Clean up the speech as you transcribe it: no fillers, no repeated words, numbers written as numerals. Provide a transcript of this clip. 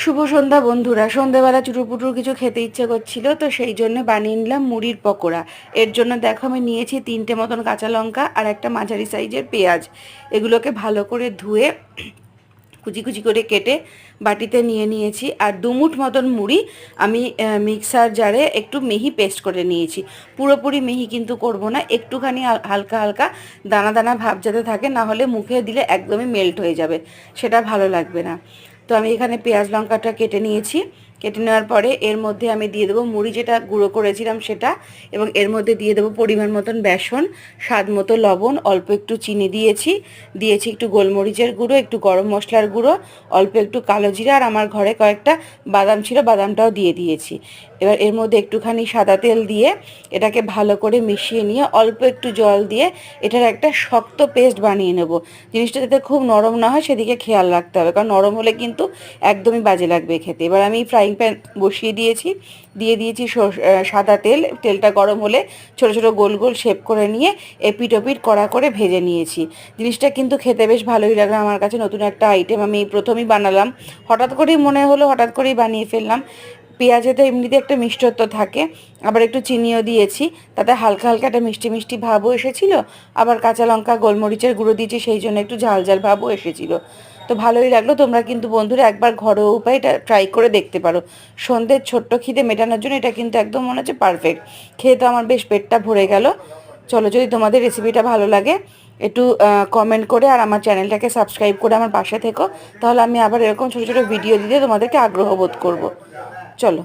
শুভ সন্ধ্যা বন্ধুরা। সন্ধ্যেবেলা চুটুপুটুর কিছু খেতে ইচ্ছে করছিল, তো সেই জন্য বানিয়ে নিলাম মুড়ির পকোড়া। এর জন্য দেখো আমি নিয়েছি 3টে মতন কাঁচা লঙ্কা আর একটা মাঝারি সাইজের পেঁয়াজ। এগুলোকে ভালো করে ধুয়ে কুচি কুচি করে কেটে বাটিতে নিয়ে নিয়েছি। আর 2 মুঠ মতন মুড়ি আমি মিক্সার জারে একটু মিহি পেস্ট করে নিয়েছি। পুরোপুরি মিহি কিন্তু করব না, একটুখানি হালকা হালকা দানা দানা ভাব যাতে থাকে, না হলে মুখে দিলে একদমই মেল্ট হয়ে যাবে, সেটা ভালো লাগবে না। তো আমি এখানে পেঁয়াজ লঙ্কাটা কেটে নিয়েছি। কেটে নেওয়ার পরে এর মধ্যে আমি দিয়ে দেবো মুড়ি যেটা গুঁড়ো করেছিলাম সেটা, এবং এর মধ্যে দিয়ে দেবো পরিমাণ মতন বেসন, স্বাদ মতো লবণ, অল্প একটু চিনি দিয়েছি, দিয়েছি একটু গোলমরিচের গুঁড়ো, একটু গরম মশলার গুঁড়ো, অল্প একটু কালো জিরা, আর আমার ঘরে কয়েকটা বাদাম ছিল, বাদামটাও দিয়ে দিয়েছি। এবার এর মধ্যে একটুখানি সাদা তেল দিয়ে এটাকে ভালো করে মিশিয়ে নিয়ে অল্প একটু জল দিয়ে এটার একটা শক্ত পেস্ট বানিয়ে নেব। জিনিসটা যাতে খুব নরম না হয় সেদিকে খেয়াল রাখতে হবে, কারণ নরম হলে কিন্তু একদমই বাজে লাগবে খেতে। এবার আমি ফ্রাইং প্যান বসিয়ে দিয়েছি, দিয়ে দিয়েছি সাদা তেল। তেলটা গরম হলে ছোট ছোট গোল গোল শেপ করে নিয়ে এপিট ওপিট কড়া করে ভেজে নিয়েছি। জিনিসটা কিন্তু খেতে বেশ ভালোই লাগলো আমার কাছে, নতুন একটা আইটেম, আমি প্রথমেই বানালাম। হঠাৎ করেই মনে হলো, হঠাৎ করেই বানিয়ে ফেললাম। পেঁয়াজে তো এমনিতে একটা মিষ্টত্ব থাকে, আবার একটু চিনিও দিয়েছি, তাতে হালকা হালকা একটা মিষ্টি মিষ্টি ভাবও এসেছিলো। আবার কাঁচা লঙ্কা গোলমরিচের গুঁড়ো দিয়েছি, সেই জন্য একটু ঝাল ঝাল ভাবও এসেছিলো। তো ভালোই লাগলো। তোমরা কিন্তু বন্ধুরা একবার ঘরোয়া উপায়ে এটা ট্রাই করে দেখতে পারো। সন্ধ্যের ছোট্ট খিদে মেটানোর জন্য এটা কিন্তু একদম মনে হচ্ছে পারফেক্ট। খেয়ে তো আমার বেশ পেটটা ভরে গেল। চলো, যদি তোমাদের রেসিপিটা ভালো লাগে একটু কমেন্ট করে আর আমার চ্যানেলটাকে সাবস্ক্রাইব করে আমার পাশে থেকো, তাহলে আমি আবার এরকম ছোটো ছোটো ভিডিও দিতে তোমাদেরকে আগ্রহ বোধ করবো। চলো।